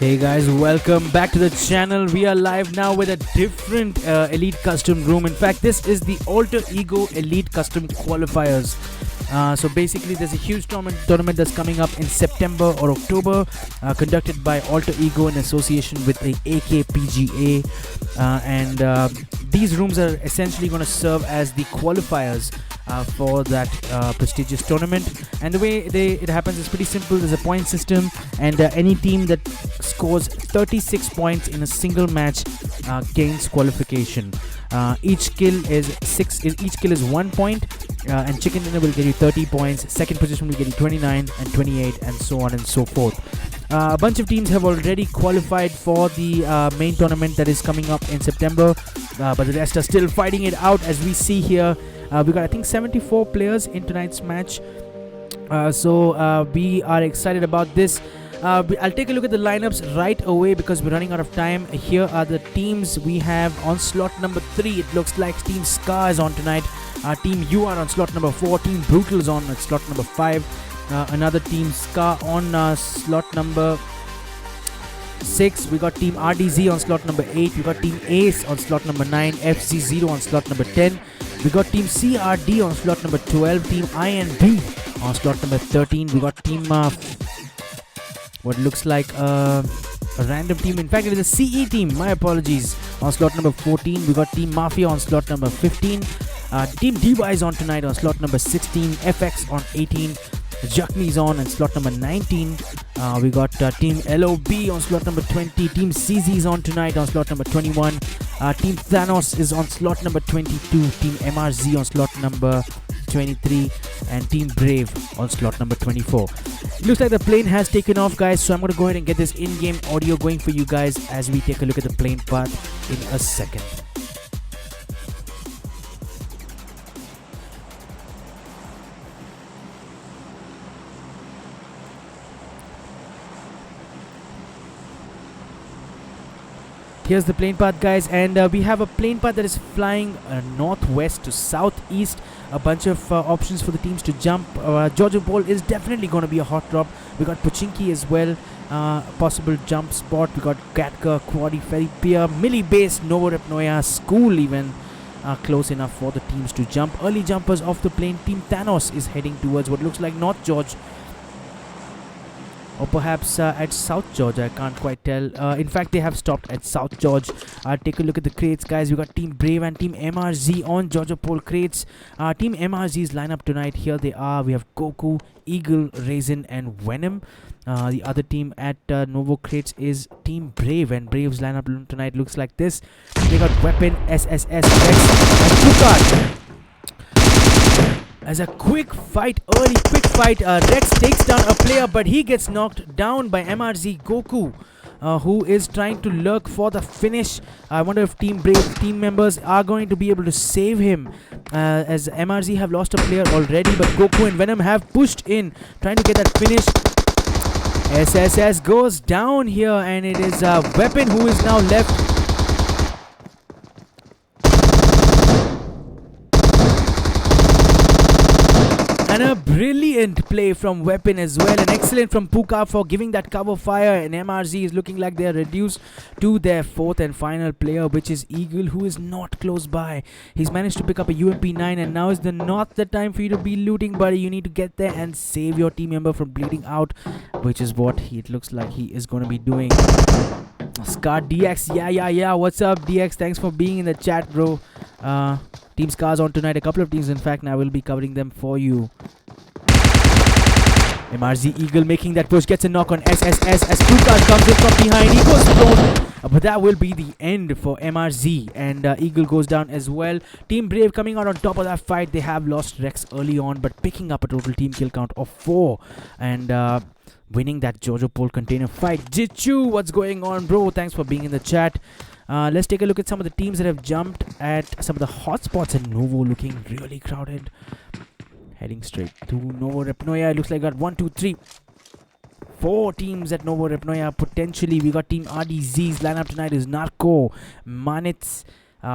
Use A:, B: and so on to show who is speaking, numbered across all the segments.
A: Hey guys, welcome back to the channel. We are live now with a different Elite Custom room. In fact, this is the Alter Ego Elite Custom Qualifiers. So basically, there's a huge tournament that's coming up in September or October, conducted by Alter Ego in association with the AKPGA. And these rooms are essentially going to serve as the qualifiers for that prestigious tournament. And the way it happens is pretty simple. There's a point system, and any team that scores 36 points in a single match gains qualification. Each kill is 1 point, and chicken dinner will get you 30 points. Second position will get you 29 and 28, and so on and so forth. A bunch of teams have already qualified for the main tournament that is coming up in September, but the rest are still fighting it out. As we see here, we got I think 74 players in tonight's match, so we are excited about this. I'll take a look at the lineups right away because we're running out of time. Here are the teams we have on slot number 3. It looks like Team Ska is on tonight. Team UR on slot number 4. Team Brutal is on slot number 5. Another Team Ska on slot number 6. We got Team RDZ on slot number 8. We got Team Ace on slot number 9. FC0 on slot number 10. We got Team CRD on slot number 12. Team INB on slot number 13. We got Team what looks like a random team. In fact, it is a CE team. My apologies. On slot number 14, we got Team Mafia on slot number 15. Team DY is on tonight on slot number 16. FX on 18. Jakni is on slot number 19. We got Team LOB on slot number 20. Team CZ is on tonight on slot number 21. Team Thanos is on slot number 22. Team MRZ on slot number 23, and Team Brave on slot number 24. It looks like the plane has taken off, guys, so I'm going to go ahead and get this in-game audio going for you guys as we take a look at the plane path in a second. Here's the plane path, guys, and we have a plane path that is flying northwest to southeast. A bunch of options for the teams to jump. Georgia Bowl is definitely going to be a hot drop. We got Pochinki as well, possible jump spot. We got Gatka, Quadi, Ferry Pier, Millie Base, Novorepnoya, School even close enough for the teams to jump. Early jumpers off the plane. Team Thanos is heading towards what looks like North George, or perhaps at South George. I can't quite tell. In fact, they have stopped at South George. Take a look at the crates, guys. We got Team Brave and Team MRZ on Georgia Pole crates. Team MRZ's lineup tonight, here they are. We have Goku, Eagle, Raisin, and Venom. The other team at Novo crates is Team Brave, and Brave's lineup tonight looks like this. They got Weapon, SSS, Rex, and Tukar. As a quick fight, Rex takes down a player, but he gets knocked down by MRZ Goku, who is trying to lurk for the finish. I wonder if Team Brave team members are going to be able to save him, as MRZ have lost a player already, but Goku and Venom have pushed in, trying to get that finish. SSS goes down here, and it is Weapon who is now left. And a brilliant play from Weapon as well. And excellent from Puka for giving that cover fire. And MRZ is looking like they are reduced to their fourth and final player, which is Eagle, who is not close by. He's managed to pick up a UMP 9, and now is not the time for you to be looting, buddy. You need to get there and save your team member from bleeding out, which is what it looks like he is going to be doing. Scar DX, yeah. What's up, DX? Thanks for being in the chat, bro. Team Scars on tonight, a couple of teams in fact, and I will be covering them for you. MRZ Eagle making that push, gets a knock on SSS as Kuka comes in from behind. He goes thrown, but that will be the end for MRZ, and Eagle goes down as well. Team Brave coming out on top of that fight. They have lost Rex early on, but picking up a total team kill count of 4, and winning that Georgia Pole container fight. Jichu, what's going on, bro? Thanks for being in the chat. Let's take a look at some of the teams that have jumped at some of the hotspots in Novo, looking really crowded. Heading straight to Novo Repnoya. It looks like got 1, 2, 3, 4 teams at Novo Repnoya potentially. We got Team RDZ's lineup tonight is Narco, Manitz,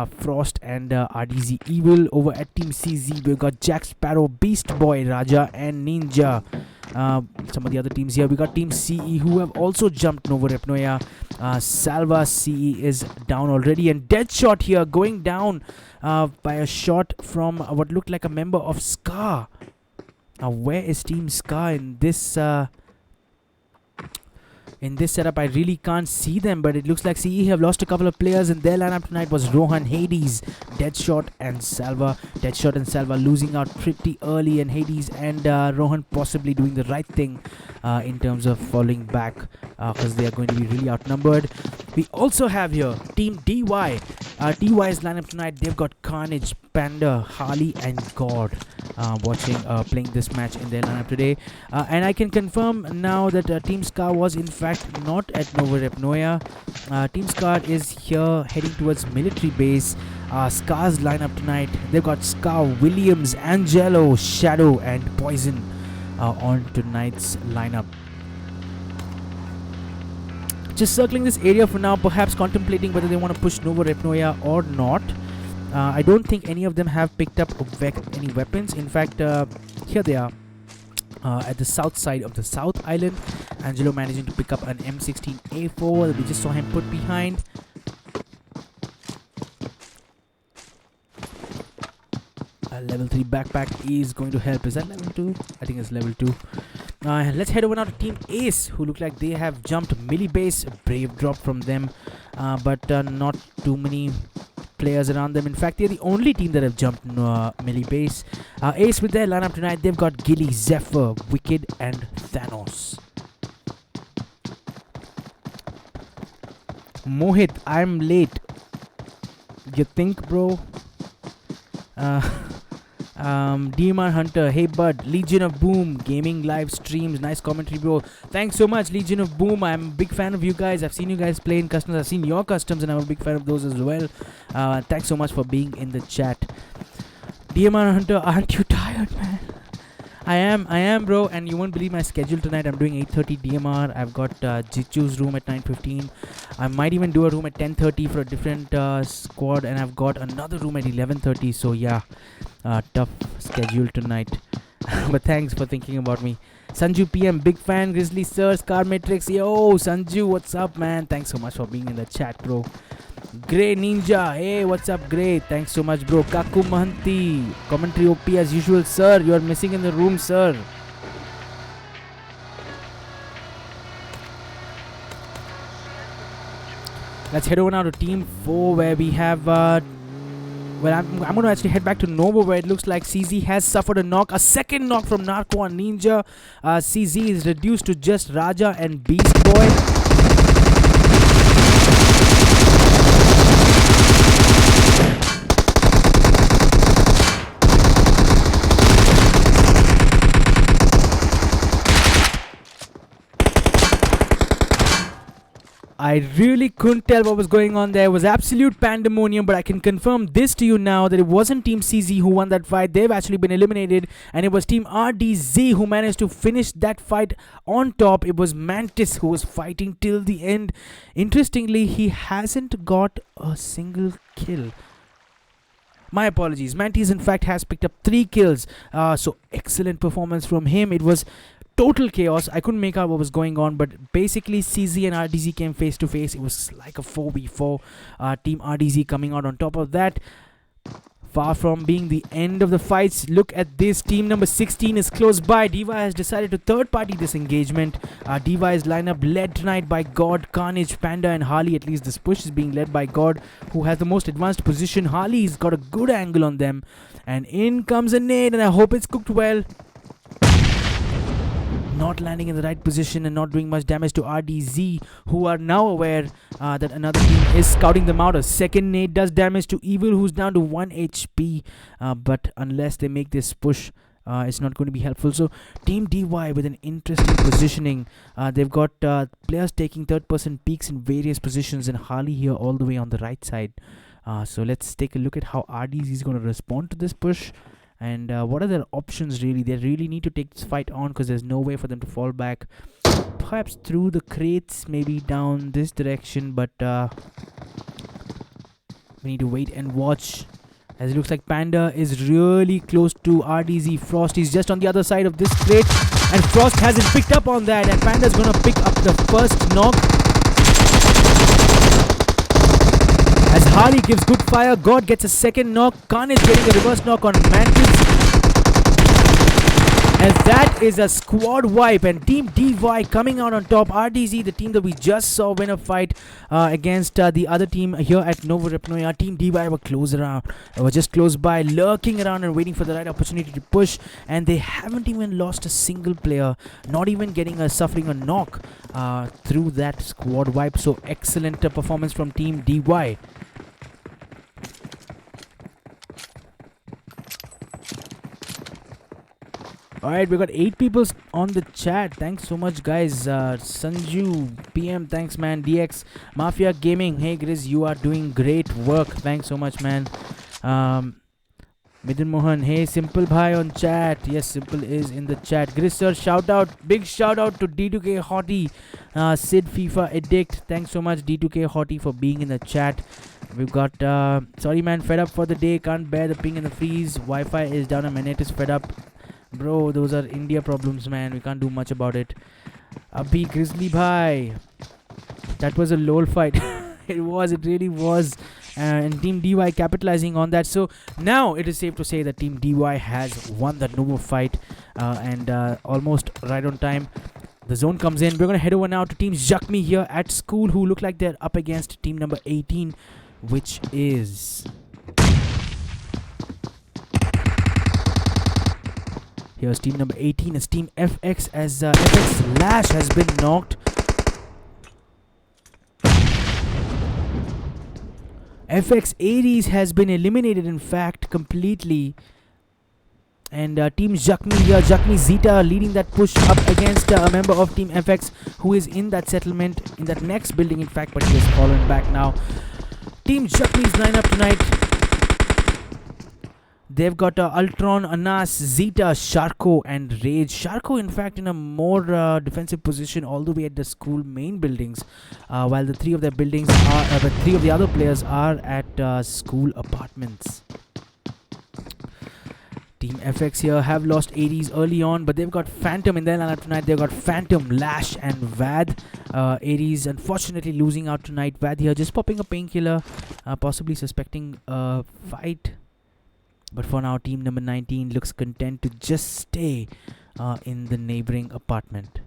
A: Frost, and RDZ Evil. Over at Team CZ, we've got Jack Sparrow, Beast Boy, Raja, and Ninja. Some of the other teams here. We got Team CE who have also jumped Novo Repnoya. Salva CE is down already, and Deadshot here going down by a shot from what looked like a member of Scar. Where is Team Scar in this setup? I really can't see them, but it looks like CE have lost a couple of players, and their lineup tonight was Rohan, Hades, Deadshot and Salva. Deadshot and Salva losing out pretty early, and Hades and Rohan possibly doing the right thing in terms of falling back because they are going to be really outnumbered. We also have here Team DY. DY's lineup tonight, they've got Carnage, Panda, Harley and God playing this match in their lineup today. And I can confirm now that Team Scar was in fact not at Novo Repnoya. Team Scar is here heading towards military base. Scar's lineup tonight, they've got Scar, Williams, Angelo, Shadow and Poison on tonight's lineup. Just circling this area for now, perhaps contemplating whether they want to push Novo Repnoya or not. I don't think any of them have picked up any weapons. In fact, here they are at the south side of the South Island. Angelo managing to pick up an M16A4. We just saw him put behind. A level 3 backpack is going to help. Is that level 2? I think it's level 2. Let's head over now to Team Ace, who look like they have jumped Millie Base. Brave drop from them, but not too many players around them. In fact, they're the only team that have jumped Millie Base. Ace with their lineup tonight, they've got Gilly, Zephyr, Wicked and Thanos. Mohit, I'm late. You think, bro? DMR Hunter, hey bud, Legion of Boom, gaming live streams, nice commentary bro. Thanks so much Legion of Boom, I'm a big fan of you guys. I've seen you guys play in customs, I've seen your customs and I'm a big fan of those as well. Thanks so much for being in the chat. DMR Hunter, aren't you tired, man? I am bro, and you won't believe my schedule tonight. I'm doing 8:30 DMR. I've got Jichu's room at 9:15. I might even do a room at 10:30 for a different squad, and I've got another room at 11:30. So yeah, tough schedule tonight. But thanks for thinking about me. Sanju PM, big fan. Grizzly Sir, Scar Matrix. Yo, Sanju, what's up, man? Thanks so much for being in the chat, bro. Grey Ninja, hey, what's up, Grey? Thanks so much, bro. Kaku Mahanti, commentary OP as usual, sir. You are missing in the room, sir. Let's head over now to Team 4, where we have well, I'm going to actually head back to Novo, where it looks like CZ has suffered a knock. A second knock from Narco and Ninja. CZ is reduced to just Raja and Beast Boy. I really couldn't tell what was going on there. It was absolute pandemonium, but I can confirm this to you now that it wasn't Team CZ who won that fight. They've actually been eliminated, and it was Team RDZ who managed to finish that fight on top. It was Mantis who was fighting till the end. Interestingly, he hasn't got a single kill. My apologies. Mantis in fact has picked up 3 kills. So excellent performance from him. It was total chaos. I couldn't make out what was going on, but basically CZ and RDZ came face to face. It was like a 4v4. Team RDZ coming out on top of that. Far from being the end of the fights. Look at this. Team number 16 is close by. Diva has decided to third party this engagement. Diva's lineup led tonight by God, Carnage, Panda and Harley. At least this push is being led by God, who has the most advanced position. Harley's got a good angle on them. And in comes a nade, and I hope it's cooked well. Not landing in the right position and not doing much damage to RDZ, who are now aware that another team is scouting them out. A second nade does damage to Evil, who's down to 1 HP. But unless they make this push, it's not going to be helpful. So Team DY with an interesting positioning. They've got players taking third-person peeks in various positions, and Harley here all the way on the right side. So let's take a look at how RDZ is going to respond to this push. And what are their options really? They really need to take this fight on because there's no way for them to fall back. Perhaps through the crates, maybe down this direction, but we need to wait and watch. As it looks like Panda is really close to RDZ. Frost is just on the other side of this crate. And Frost hasn't picked up on that, and Panda's gonna pick up the first knock. As Hari gives good fire, God gets a second knock. Khan is getting a reverse knock on Mantis. And that is a squad wipe, and Team DY coming out on top. RDZ, the team that we just saw win a fight against the other team here at Novoripnoya. Team DY were just close by, lurking around and waiting for the right opportunity to push, and they haven't even lost a single player, not even suffering a knock through that squad wipe. So excellent performance from Team DY. Alright, we got 8 people on the chat. Thanks so much, guys. Sanju, PM, thanks, man. DX, Mafia Gaming, hey, Grizz, you are doing great work. Thanks so much, man. Midin Mohan, hey, Simple Bhai on chat. Yes, Simple is in the chat. Grizz, sir, shout out. Big shout out to D2K Hottie, Sid FIFA Addict. Thanks so much, D2K Hottie, for being in the chat. We've got, sorry, man, fed up for the day. Can't bear the ping and the freeze. Wi-Fi is down and my net is fed up. Bro, those are India problems, man. We can't do much about it. Abhi Grizzly Bhai. That was a LOL fight. It really was. And Team DY capitalizing on that. So now it is safe to say that Team DY has won the Novo fight. And almost right on time. The zone comes in. We're going to head over now to Team Jakmi here at school, who look like they're up against team number 18, which is... Here's team number 18 as Team FX, as FX Lash has been knocked. FX Aries has been eliminated, in fact, completely. And Team Jakmi here, Jakmi Zeta leading that push up against a member of Team FX who is in that settlement, in that next building, in fact, but he has fallen back now. Team Jakmi's lineup tonight. They've got Ultron, Anas, Zeta, Sharko, and Rage. Sharko, in fact, in a more defensive position all the way at the school main buildings, while the three of the other players are at school apartments. Team FX here have lost 80s early on, but they've got Phantom in their lineup tonight. They've got Phantom, Lash, and Vad. 80s unfortunately losing out tonight. Vad here just popping a painkiller, possibly suspecting a fight. But for now, team number 19 looks content to just stay in the neighboring apartment.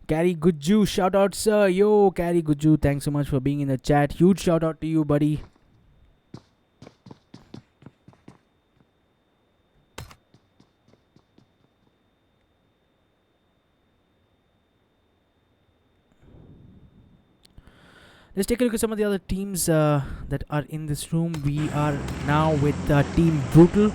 A: Carry Gujju, shout out, sir. Yo, Carry Gujju, thanks so much for being in the chat. Huge shout out to you, buddy. Let's take a look at some of the other teams that are in this room. We are now with Team Brutal.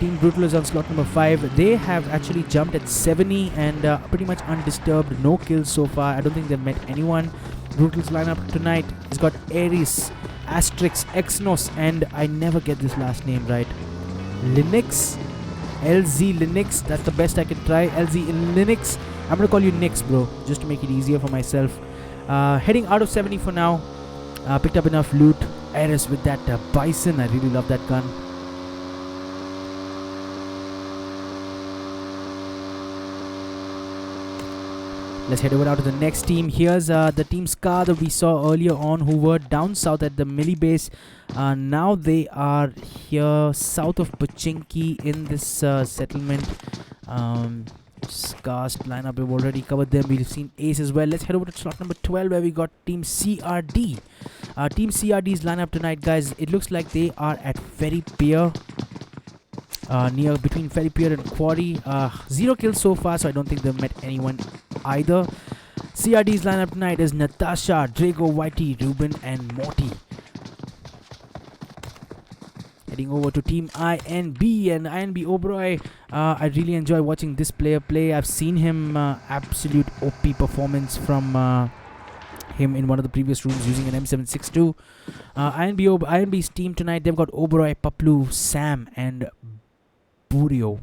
A: Team Brutal is on slot number 5. They have actually jumped at 70 and pretty much undisturbed. No kills so far. I don't think they've met anyone. Brutal's lineup tonight has got Ares, Asterix, Exynos, and I never get this last name right. Linux, LZ Linux. That's the best I can try. LZ Linux. I'm gonna call you Nix, bro, just to make it easier for myself. Heading out of 70 for now. Picked up enough loot. Ares with that Bison. I really love that gun. Let's head over now to the next team. Here's the Team Scar that we saw earlier on, who were down south at the Millie base. Now they are here south of Pachinki in this settlement. Scar's lineup, we've already covered them. We've seen Ace as well. Let's head over to slot number 12 where we got Team CRD. Team CRD's lineup tonight, guys, it looks like they are at Ferry Pier. Near between Ferry Pier and Quarry. 0 kills so far, so I don't think they've met anyone either. CRD's lineup tonight is Natasha, Drago, Whitey, Ruben, and Morty. Heading over to Team INB and INB Oberoi. I really enjoy watching this player play. I've seen him absolute OP performance from him in one of the previous rooms using an M762. INB's team tonight, they've got Oberoi, Paplu, Sam, and Burio.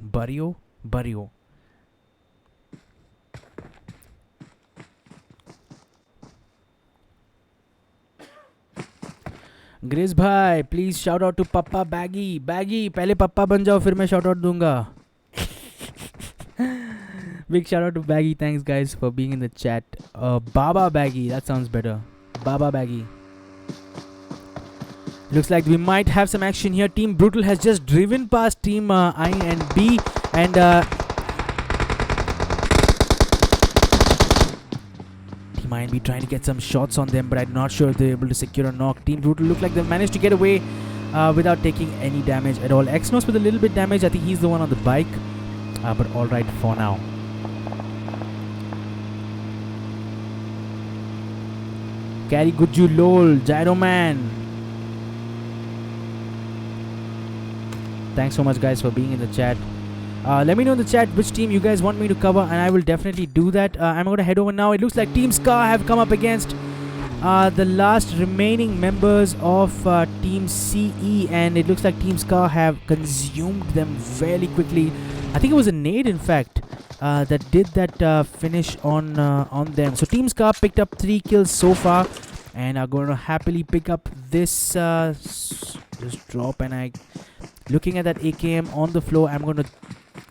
A: Grizz bhai, please shout out to Papa Baggy. Baggy, पहले पप्पा बन जाओ फिर मैं shout out दूंगा. Big shout out to Baggy. Thanks, guys, for being in the chat. Baba Baggy. That sounds better. Baba Baggy. Looks like we might have some action here. Team Brutal has just driven past Team I and B. And Team I and B trying to get some shots on them. But I'm not sure if they're able to secure a knock. Team Brutal look like they managed to get away without taking any damage at all. Exnos with a little bit damage. I think he's the one on the bike. But alright for now. Carry Guju Lol, Gyro Man. Thanks so much, guys, for being in the chat. Let me know in the chat which team you guys want me to cover, and I will definitely do that. I'm going to head over now. It looks like Team Scar have come up against the last remaining members of Team CE, and it looks like Team Scar have consumed them fairly quickly. I think it was a nade, in fact, that did that finish on them. So Team Scar picked up 3 kills so far, and are going to happily pick up this drop. And looking at that AKM on the floor, I'm going to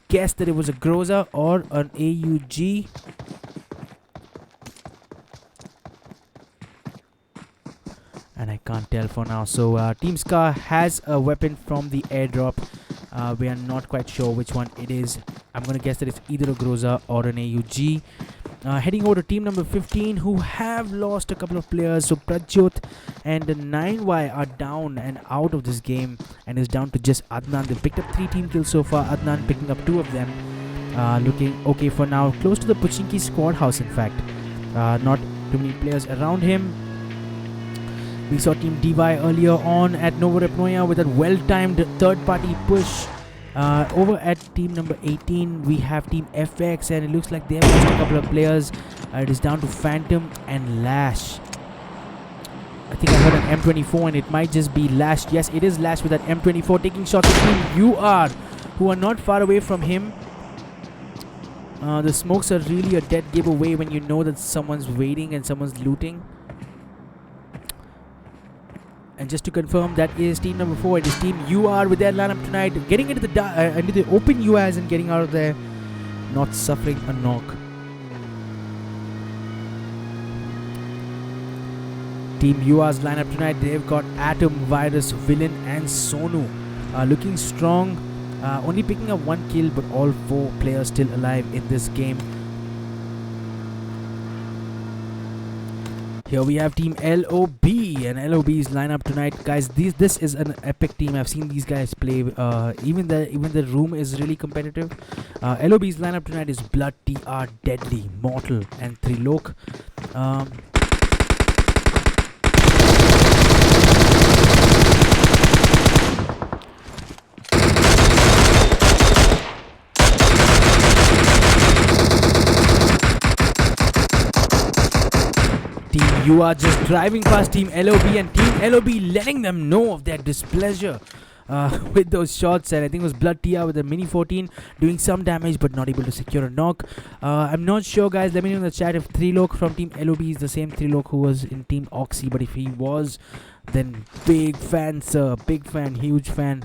A: guess that it was a Groza or an AUG. And I can't tell for now. So Team Scar has a weapon from the airdrop. We are not quite sure which one it is. I'm going to guess that it's either a Groza or an AUG. Heading over to team number 15, who have lost a couple of players. So Pradyot and 9Y are down and out of this game, and is down to just Adnan. They picked up 3 team kills so far. Adnan picking up 2 of them. Looking okay for now. Close to the Puchinki squad house, in fact. Not too many players around him. We saw Team DY earlier on at Novorepnoya with a well-timed third-party push. Over at team number 18, we have Team FX, and it looks like they have lost a couple of players. It is down to Phantom and Lash. I think I heard an M24, and it might just be Lash. Yes, it is Lash with that M24 taking shots at Team UR, who are not far away from him. The smokes are really a dead giveaway when you know that someone's waiting and someone's looting. And just to confirm, that is team number 4. It is Team UR with their lineup tonight, getting into the open UAs and getting out of there, not suffering a knock. Team UR's lineup tonight, they've got Atom, Virus, Villain and Sonu. Looking strong, only picking up 1 kill, but all 4 players still alive in this game. Here we have Team LOB, and LOB's lineup tonight, guys. This is an epic team. I've seen these guys play. Even the room is really competitive. LOB's lineup tonight is Blood, TR, Deadly, Mortal, and Trilok. You are just driving past Team LOB, and Team LOB letting them know of their displeasure with those shots. And I think it was Blood TR with a Mini 14 doing some damage but not able to secure a knock. I'm not sure, guys. Let me know in the chat if Trilok from Team LOB is the same Trilok who was in Team Oxy. But if he was, then big fan, sir. Big fan, huge fan.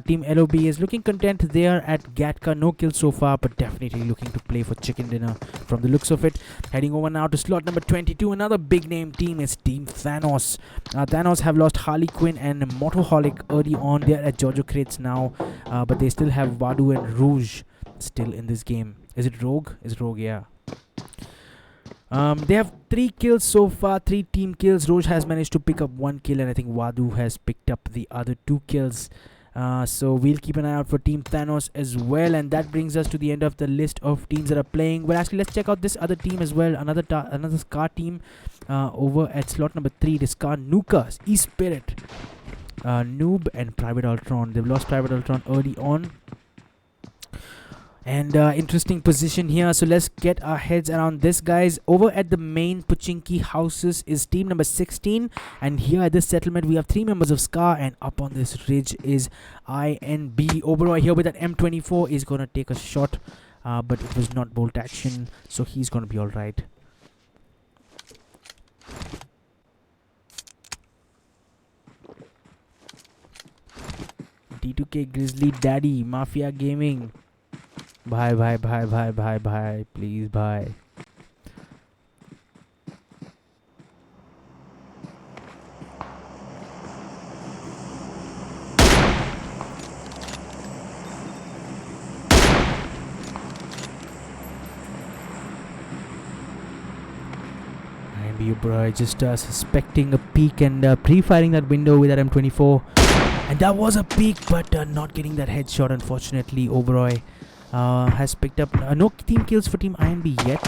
A: Team LOB is looking content there at Gatka. No kills so far, but definitely looking to play for chicken dinner from the looks of it. Heading over now to slot number 22. Another big name team is Team Thanos. Thanos have lost Harley Quinn and Motoholic early on. They're at Jojo Crates now, but they still have Vadu and Rouge still in this game. Is it Rogue? It's Rogue, yeah. They have 3 kills so far, 3 team kills. Rouge has managed to pick up 1 kill, and I think Vadu has picked up the other 2 kills. So we'll keep an eye out for Team Thanos as well. And that brings us to the end of the list of teams that are playing. Well, actually, let's check out this other team as well. Another Scar team over at slot number 3. The Scar Nukas, E-Spirit, Noob and Private Ultron. They've lost Private Ultron early on. And interesting position here. So let's get our heads around this, guys. Over at the main Puchinki houses is team number 16. And here at this settlement, we have 3 members of Scar. And up on this ridge is INB. Oberoi here with that M24 is going to take a shot. But it was not bolt action. So he's going to be alright. D2K, Grizzly, Daddy, Mafia Gaming. Bhai, bhai, bhai, bhai, bhai, bhai. Please, bhai. You bro, just suspecting a peek and pre-firing that window with that M24, and that was a peek, but not getting that headshot. Unfortunately, Oberoi has picked up no team kills for Team INB yet.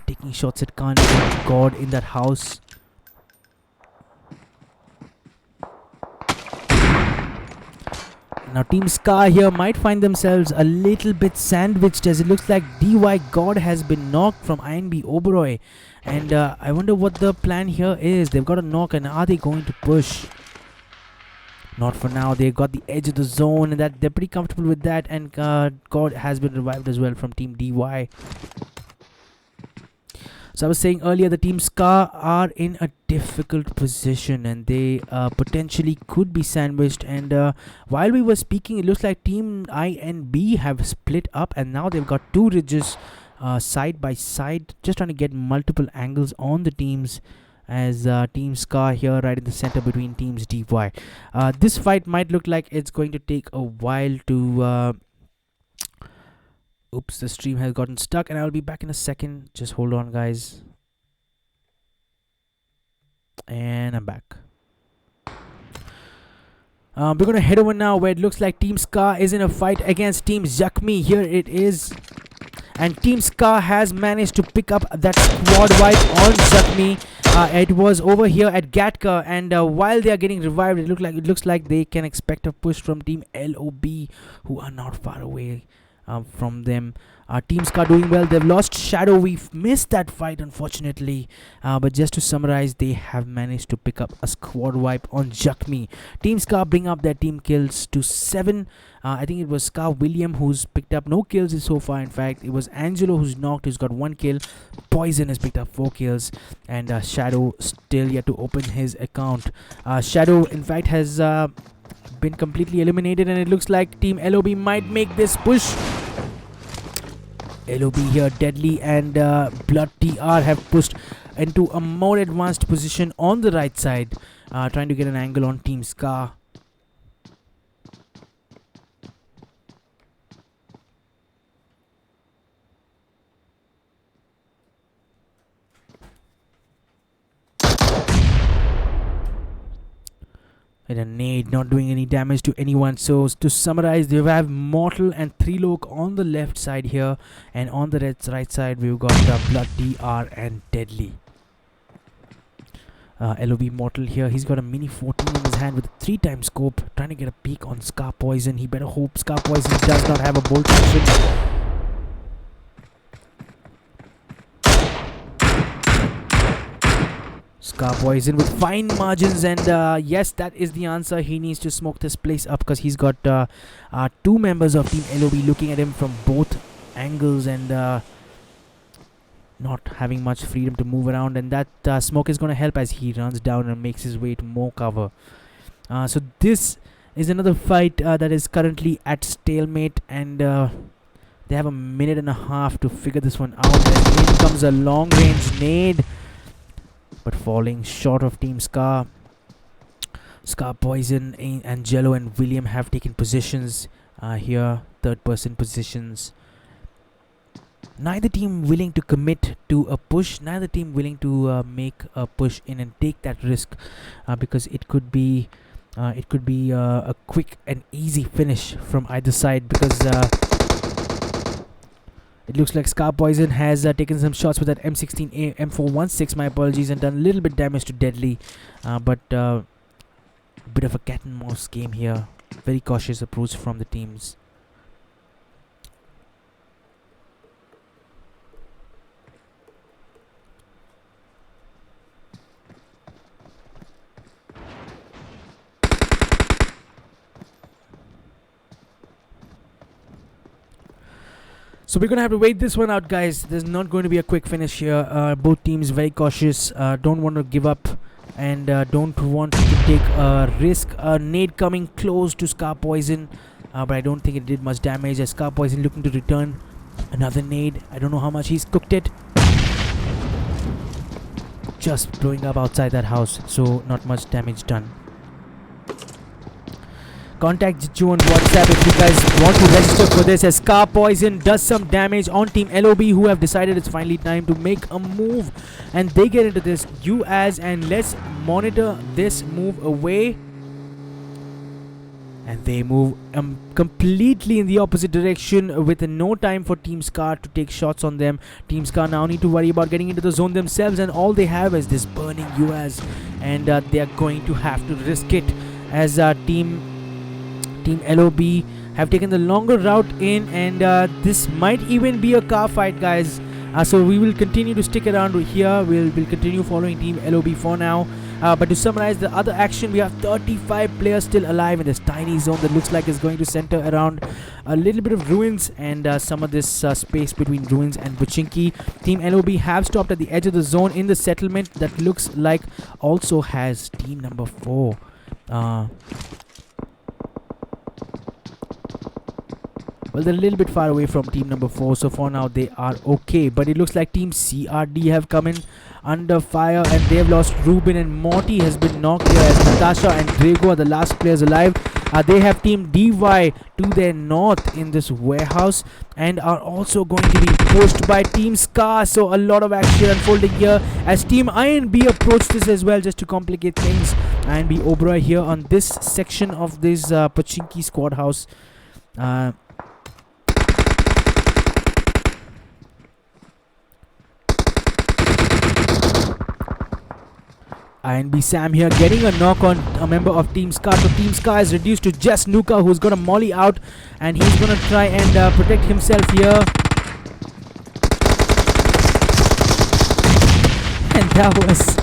A: Taking shots at Khan against God in that house. Now Team Scar here might find themselves a little bit sandwiched, as it looks like DY God has been knocked from INB Oberoi, and I wonder what the plan here is. They've got a knock, and are they going to push? Not for now. They got the edge of the zone, and that they're pretty comfortable with that, and God has been revived as well from Team DY. So I was saying earlier, the Team Scar are in a difficult position, and they potentially could be sandwiched. And while we were speaking, it looks like Team INB have split up, and now they've got two ridges side by side, just trying to get multiple angles on the teams, as Team Scar here right in the center between Teams DY. This fight might look like it's going to take a while to... Oops, the stream has gotten stuck, and I'll be back in a second. Just hold on, guys. And I'm back. We're going to head over now where it looks like Team Scar is in a fight against Team Zakhmi. Here it is. And Team Scar has managed to pick up that squad wipe on Zakhmi. It was over here at Gatka, and while they are getting revived, it looks like they can expect a push from Team LOB, who are not far away from them. Team Scar doing well. They've lost Shadow. We've missed that fight, unfortunately, but just to summarize, they have managed to pick up a squad wipe on Zakhmi. Team Scar bring up their team kills to 7. I think it was Scar William who's picked up no kills so far. In fact, it was Angelo who's knocked, who's got 1 kill. Poison has picked up 4 kills, and Shadow still yet to open his account. Shadow, in fact, has been completely eliminated, and it looks like Team LOB might make this push. LOB here, Deadly and Blood TR have pushed into a more advanced position on the right side, trying to get an angle on Team Scar. And a nade, not doing any damage to anyone. So to summarize, they have Mortal and Trilok on the left side here, and on the right side we've got Blood DR and Deadly. LOB Mortal here, he's got a mini 14 in his hand with a 3-time scope, trying to get a peek on Scar Poison. He better hope Scar Poison does not have a bolt action. Scar Poison with fine margins, and yes, that is the answer. He needs to smoke this place up because he's got 2 members of Team LOB looking at him from both angles, and not having much freedom to move around, and that smoke is going to help as he runs down and makes his way to more cover. So this is another fight that is currently at stalemate, and they have a minute and a half to figure this one out. And in comes a long range nade, but falling short of Team Scar. Scar Poison, Angelo and William have taken positions here, 3rd person positions. Neither team willing to commit to a push, neither team willing to make a push in and take that risk, because it could be a quick and easy finish from either side, because it looks like Scar Poison has taken some shots with that M16A, M416, my apologies, and done a little bit damage to Deadly, but a bit of a cat and mouse game here. Very cautious approach from the teams. So we're going to have to wait this one out, guys. There's not going to be a quick finish here. Both teams very cautious, don't want to give up, and don't want to take a risk. Nade coming close to Scar Poison. but I don't think it did much damage. As Scar Poison looking to return another nade. I don't know how much he's cooked it. Just blowing up outside that house, so not much damage done. Contact Jitu on WhatsApp if you guys want to register for this, as Scar Poison does some damage on Team LOB, who have decided it's finally time to make a move, and they get into this and let's monitor this move away. And they move completely in the opposite direction with no time for Team Scar to take shots on them. Team Scar now need to worry about getting into the zone themselves, and all they have is this burning UAZ, and they are going to have to risk it, as Team LOB have taken the longer route in, and this might even be a car fight, guys. So we will continue to stick around here. We'll continue following Team LOB for now. But to summarize the other action, we have 35 players still alive in this tiny zone that looks like is going to center around a little bit of ruins and some of this space between ruins and Pochinki. Team LOB have stopped at the edge of the zone in the settlement that looks like also has team number 4. Well, they're a little bit far away from team number 4, so for now they are okay. But it looks like team CRD have come in under fire, and they've lost Ruben, and Morty has been knocked here, as Natasha and Drago are the last players alive. They have team DY to their north in this warehouse and are also going to be pushed by team Scar. So a lot of action unfolding here as team INB approach this as well, just to complicate things. INB Oberoi here on this section of this Pochinki squad house. INB Sam here getting a knock on a member of Team Scar. So Team Scar is reduced to just Nuka, who's got a molly out, and he's gonna try and protect himself here. And that was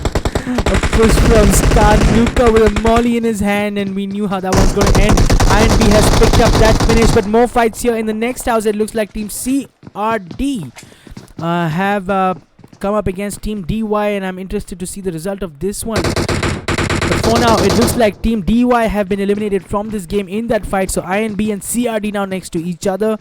A: a push from Scar. Nuka with a molly in his hand, and we knew how that one's gonna end. INB has picked up that finish, but more fights here in the next house. It looks like Team CRD have come up against Team DY, and I'm interested to see the result of this one. But for now, it looks like Team DY have been eliminated from this game in that fight. So INB and CRD now next to each other.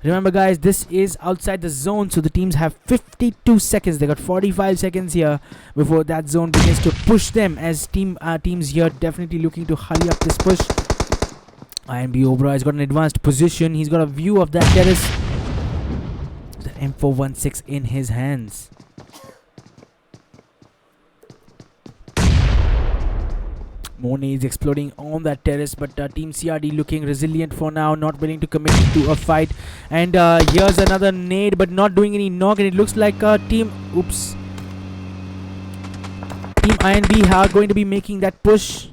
A: Remember, guys, this is outside the zone, so the teams have 52 seconds. They got 45 seconds here before that zone begins to push them, as teams here definitely looking to hurry up this push. INB Oberoi has got an advanced position. He's got a view of that terrace. M416 in his hands. More nades exploding on that terrace, but Team CRD looking resilient for now, not willing to commit to a fight. And here's another nade, but not doing any knock, and it looks like Team INB are going to be making that push.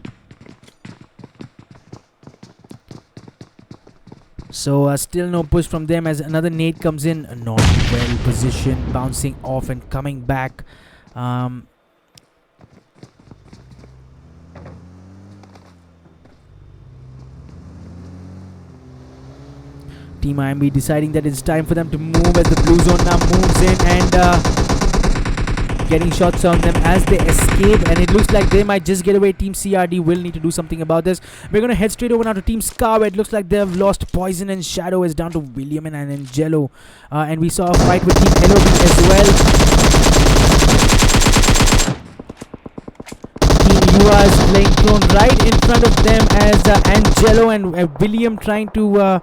A: So still no push from them, as another nade comes in. Not well positioned, bouncing off and coming back. Team IMB deciding that it's time for them to move, as the blue zone now moves in and getting shots on them as they escape, and it looks like they might just get away. Team CRD will need to do something about this. We're gonna head straight over now to Team Scar, where it looks like they've lost Poison, and Shadow is down to William and Angelo. And we saw a fight with Team LOB as well. Team UA is playing thrown right in front of them, as Angelo and William trying to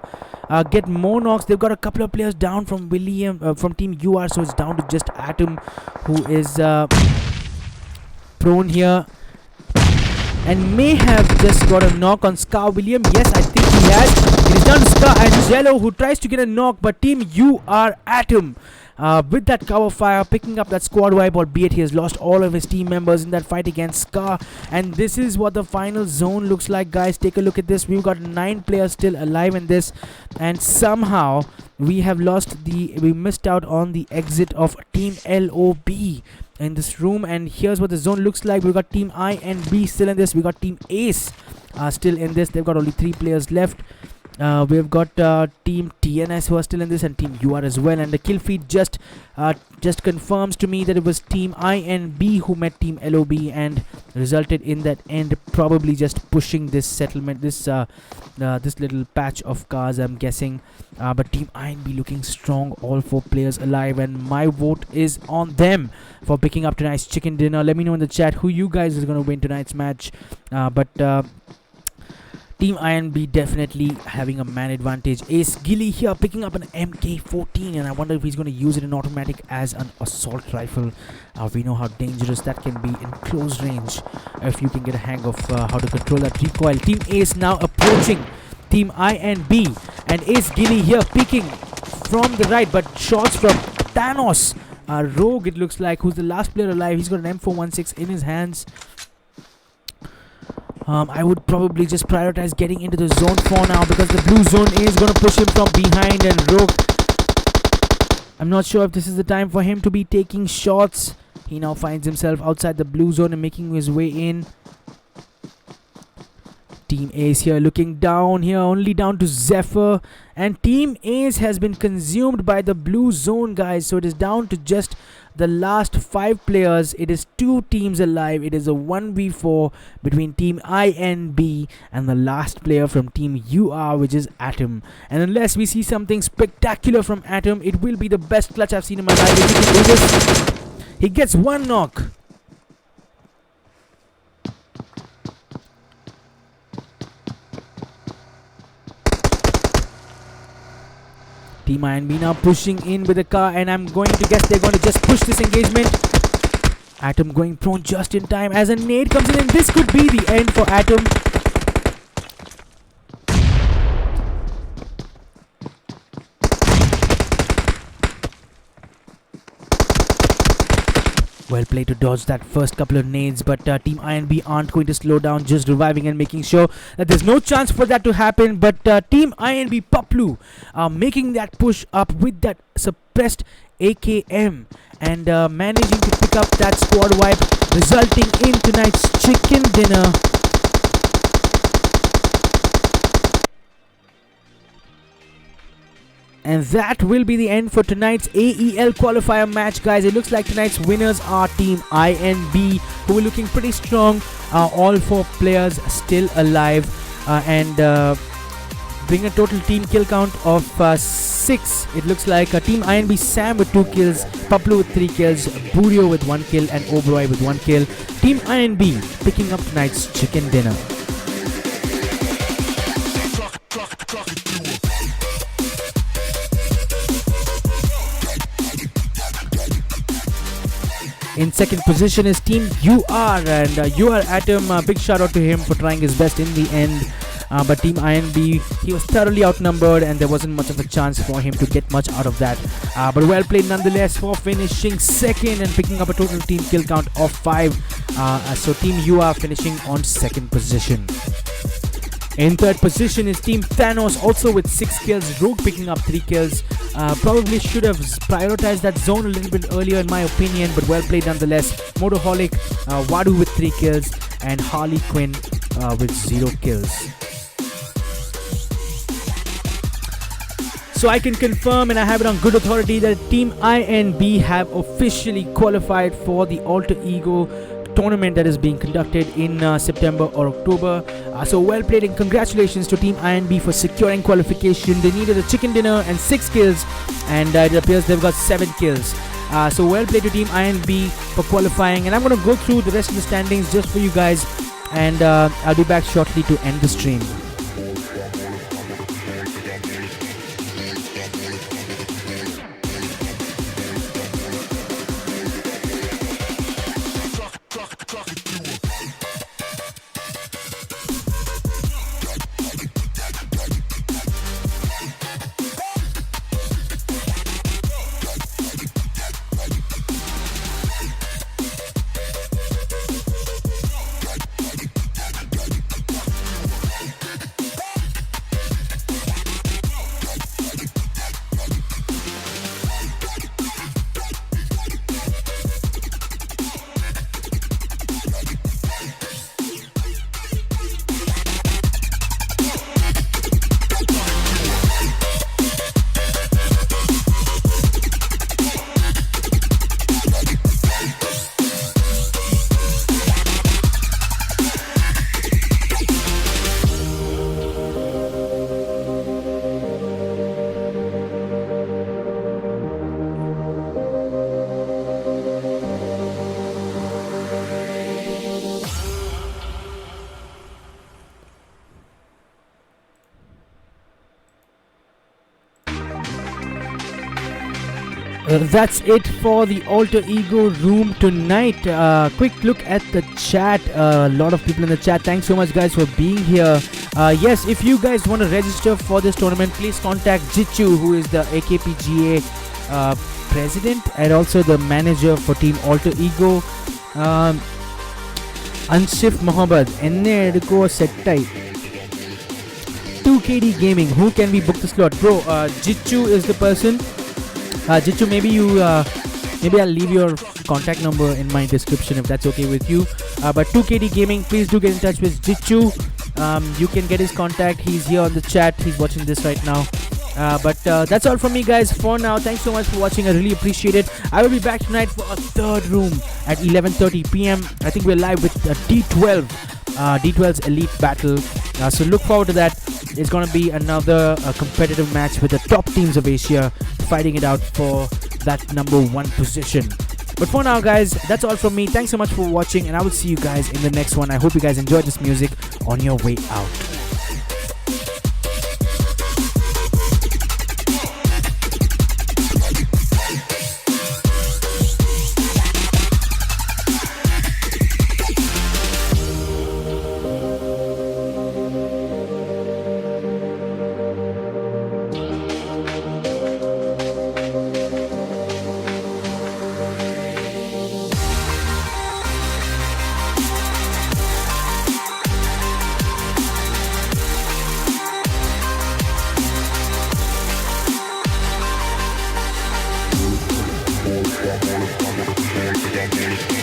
A: get more knocks. They've got a couple of players down from from Team UR, so it's down to just Atom, who is prone here and may have just got a knock on Scar. William, yes, I think he has. It is down to Scar Angelo, who tries to get a knock, but Team UR Atom with that cover fire picking up that squad wipe, albeit he has lost all of his team members in that fight against Scar. And this is what the final zone looks like, guys. Take a look at this. We've got 9 players still alive in this, and somehow we have we missed out on the exit of Team LOB in this room. And here's what the zone looks like. We've got Team I and B still in this. We got Team Ace still in this. They've got only 3 players left. We've got Team TNS who are still in this, and Team UR as well. And the kill feed just confirms to me that it was Team INB who met Team LOB and resulted in that end, probably just pushing this settlement, this little patch of cars, I'm guessing. But Team INB looking strong, all 4 players alive, and my vote is on them for picking up tonight's chicken dinner. Let me know in the chat who you guys is going to win tonight's match. But Team INB definitely having a man advantage. Ace Gilly here picking up an MK14, and I wonder if he's going to use it in automatic as an assault rifle. We know how dangerous that can be in close range if you can get a hang of how to control that recoil. Team Ace now approaching Team INB, and Ace Gilly here peeking from the right, but shots from Thanos. Rogue, it looks like, who's the last player alive. He's got an M416 in his hands. I would probably just prioritize getting into the zone for now, because the blue zone is going to push him from behind, and Rogue, I'm not sure if this is the time for him to be taking shots. He now finds himself outside the blue zone and making his way in. Team Ace here looking down here, only down to Zephyr, and Team Ace has been consumed by the blue zone, guys. So it is down to just the last 5 players. It is 2 teams alive. It is a 1v4 between Team INB and the last player from Team UR, which is Atom. And unless we see something spectacular from Atom, it will be the best clutch I've seen in my life. If he can do this, he gets 1 knock. Team INB now pushing in with the car, and I'm going to guess they're going to just push this engagement. Atom going prone just in time as a nade comes in, and this could be the end for Atom. Well played to dodge that first couple of nades, but Team INB aren't going to slow down, just reviving and making sure that there's no chance for that to happen. But Team INB Paplu making that push up with that suppressed AKM and managing to pick up that squad wipe, resulting in tonight's chicken dinner. And that will be the end for tonight's AEL qualifier match, guys. It looks like tonight's winners are Team INB, who are looking pretty strong. All 4 players still alive, and bring a total team kill count of 6. It looks like Team INB Sam with 2 kills, Paplu with 3 kills, Burio with 1 kill, and Oberoi with 1 kill. Team INB picking up tonight's chicken dinner. In second position is Team UR, and UR Atom, big shout out to him for trying his best in the end. But Team INB, he was thoroughly outnumbered, and there wasn't much of a chance for him to get much out of that. But well played nonetheless for finishing second and picking up a total team kill count of 5. So Team UR finishing on second position. In third position is Team Thanos, also with 6 kills. Rogue picking up 3 kills. Probably should have prioritized that zone a little bit earlier in my opinion, but well played nonetheless. Motoholic, Wadu with 3 kills, and Harley Quinn with 0 kills. So I can confirm, and I have it on good authority, that Team INB have officially qualified for the Alter Ego tournament that is being conducted in September or October. So well played, and congratulations to Team INB for securing qualification. They needed a chicken dinner and 6 kills, and it appears they've got 7 kills. So well played to Team INB for qualifying, and I'm going to go through the rest of the standings just for you guys, and I'll be back shortly to end the stream. That's it for the Alter Ego room tonight. Quick look at the chat. A lot of people in the chat. Thanks so much, guys, for being here. Yes, if you guys want to register for this tournament, please contact Jichu, who is the AKPGA president and also the manager for Team Alter Ego. Anshif Mohammed, enne eduko settai. 2KD Gaming, who can we book the slot? Bro, Jichu is the person. Jichu, maybe I'll leave your contact number in my description if that's okay with you. But 2KD Gaming, please do get in touch with Jichu. You can get his contact. He's here on the chat. He's watching this right now. But that's all from me, guys, for now. Thanks so much for watching. I really appreciate it. I will be back tonight for a third room at 11:30 p.m. I think we're live with D12's Elite Battle. So look forward to that. It's going to be another competitive match with the top teams of Asia fighting it out for that number 1 position. But for now, guys, that's all from me. Thanks so much for watching, and I will see you guys in the next one. I hope you guys enjoyed this music on your way out.
B: I'm